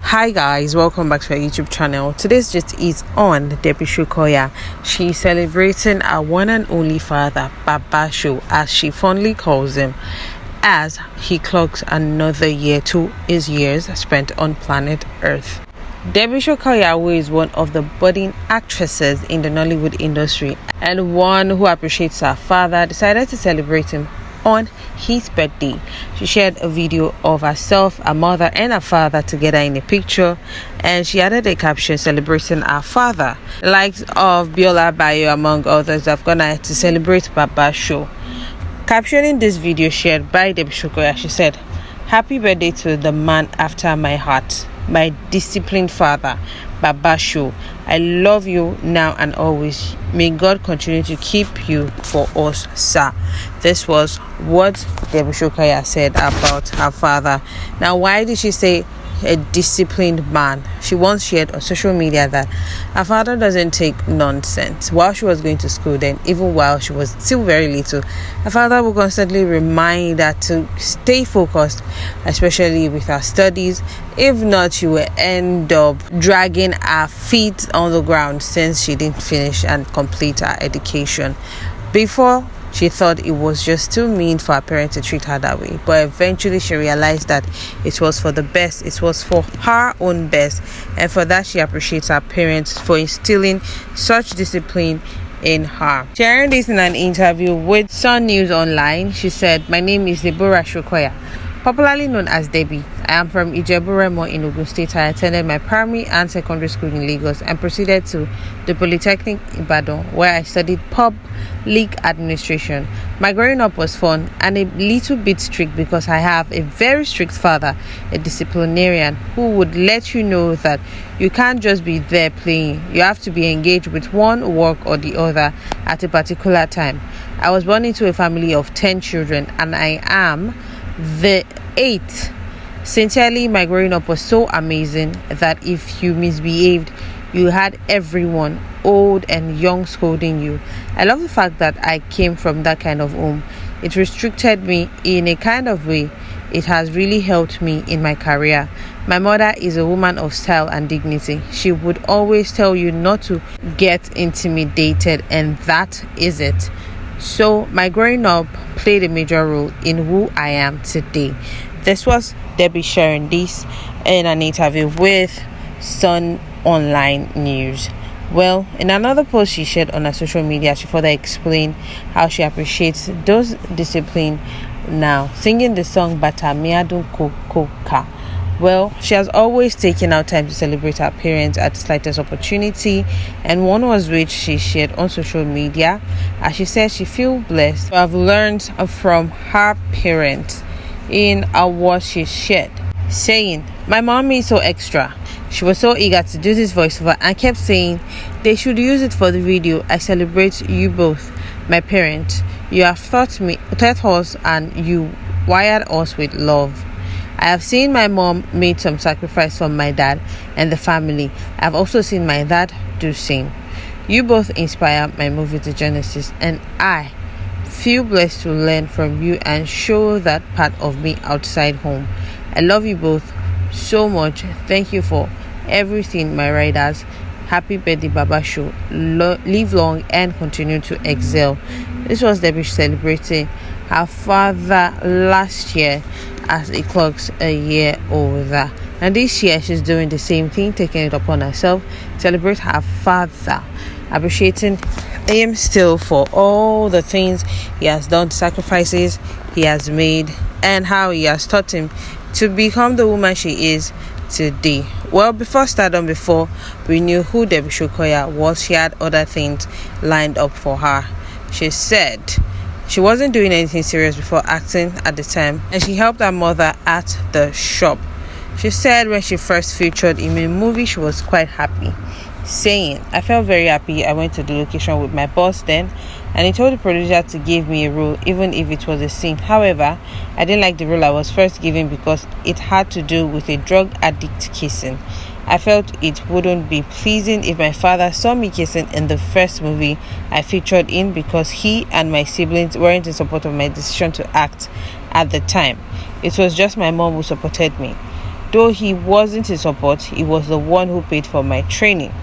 Hi guys, welcome back to our YouTube channel. Today's gist is on Debbie Shokoya. She's celebrating our one and only father, Baba Sho, as she fondly calls him, as he clocks another year to his years spent on planet Earth. Debbie Shokoya, who is one of the budding actresses in the Nollywood industry and one who appreciates her father, decided to celebrate him on his birthday. She shared a video of herself, her mother and her father together in a picture, and she added a caption celebrating her father. The likes of Biola Bayo among others have gone ahead to celebrate Baba Sho. Captioning this video shared by Debbie Shokoya, she said, "Happy birthday to the man after my heart, my disciplined father, Baba Sho. I love you now and always. May God continue to keep you for us, sir." This was what Debbie Shokoya said about her father. Now, why did she say a disciplined man? She once shared on social media that her father doesn't take nonsense. While she was going to school, then even while she was still very little, her father would constantly remind her to stay focused, especially with her studies. If not, she will end up dragging her feet on the ground since she didn't finish and complete her education. Before, she thought it was just too mean for her parents to treat her that way, but eventually she realized that it was for the best. It was for her own best, and for that she appreciates her parents for instilling such discipline in her. Sharing this in an interview with Sun News Online, she said, "My name is Deborah Shokoya, popularly known as Debbie. I am from Ijebu-Remo in Ogun State. I attended my primary and secondary school in Lagos and proceeded to the Polytechnic Ibadan, where I studied public administration. My growing up was fun and a little bit strict because I have a very strict father, a disciplinarian who would let you know that you can't just be there playing. You have to be engaged with one work or the other at a particular time. I was born into a family of 10 children and I am the 8th. Sincerely, my growing up was so amazing that if you misbehaved, you had everyone, old and young, scolding you. I love the fact that I came from that kind of home. It restricted me in a kind of way. It has really helped me in my career. My mother is a woman of style and dignity. She would always tell you not to get intimidated, and that is it. So my growing up played a major role in who I am today." This was Debbie sharing this in an interview with Sun Online News. Well, in another post she shared on her social media, she further explained how she appreciates those discipline now, singing the song Bata Miadun Koka. Well, she has always taken out time to celebrate her parents at the slightest opportunity, and one was which she shared on social media. As she said, she feels blessed to have learned from her parents in a what she shared, saying, "My mom is so extra. She was so eager to do this voiceover and kept saying they should use it for the video. I celebrate you both, my parents. You have taught us and you wired us with love. I have seen my mom made some sacrifice for my dad and the family. I have also seen my dad do same. You both inspire my movie to Genesis, and I feel blessed to learn from you and show that part of me outside home. I love you both so much. Thank you for everything, my riders. Happy birthday, Baba Sho. Live long and continue to excel." This was Debbie celebrating her father last year as he clocks a year older. And this year she's doing the same thing, taking it upon herself, celebrate her father, appreciating him still for all the things he has done, sacrifices he has made, and how he has taught him to become the woman she is today. Well, before we knew who Debbie Shokoya was, she had other things lined up for her. She said she wasn't doing anything serious before acting at the time, and she helped her mother at the shop. She said when she first featured in a movie, she was quite happy, saying, "I felt very happy. I went to the location with my boss then, and he told the producer to give me a role, even if it was a scene. However, I didn't like the role I was first given because it had to do with a drug addict kissing. I felt it wouldn't be pleasing if my father saw me kissing in the first movie I featured in, because he and my siblings weren't in support of my decision to act at the time. It was just my mom who supported me. Though he wasn't in support, he was the one who paid for my training.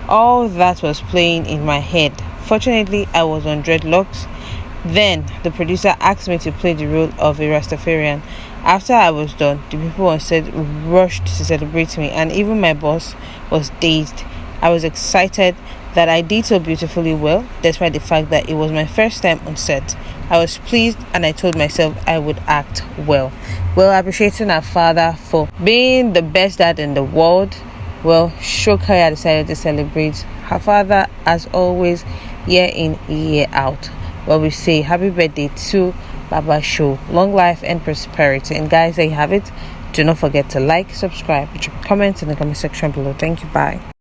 All that was playing in my head. Fortunately, I was on dreadlocks. Then the producer asked me to play the role of a Rastafarian. After I was done, the people on set rushed to celebrate me, and even my boss was dazed. I was excited that I did so beautifully well, despite the fact that it was my first time on set. I was pleased, and I told myself I would act well. Well, appreciating her father for being the best dad in the world, well, Shokoya decided to celebrate her father as always, year in, year out. Well, we say happy birthday to Baba Show. Long life and prosperity. And guys, there you have it. Do not forget to like, subscribe, put your comments in the comment section below. Thank you. Bye.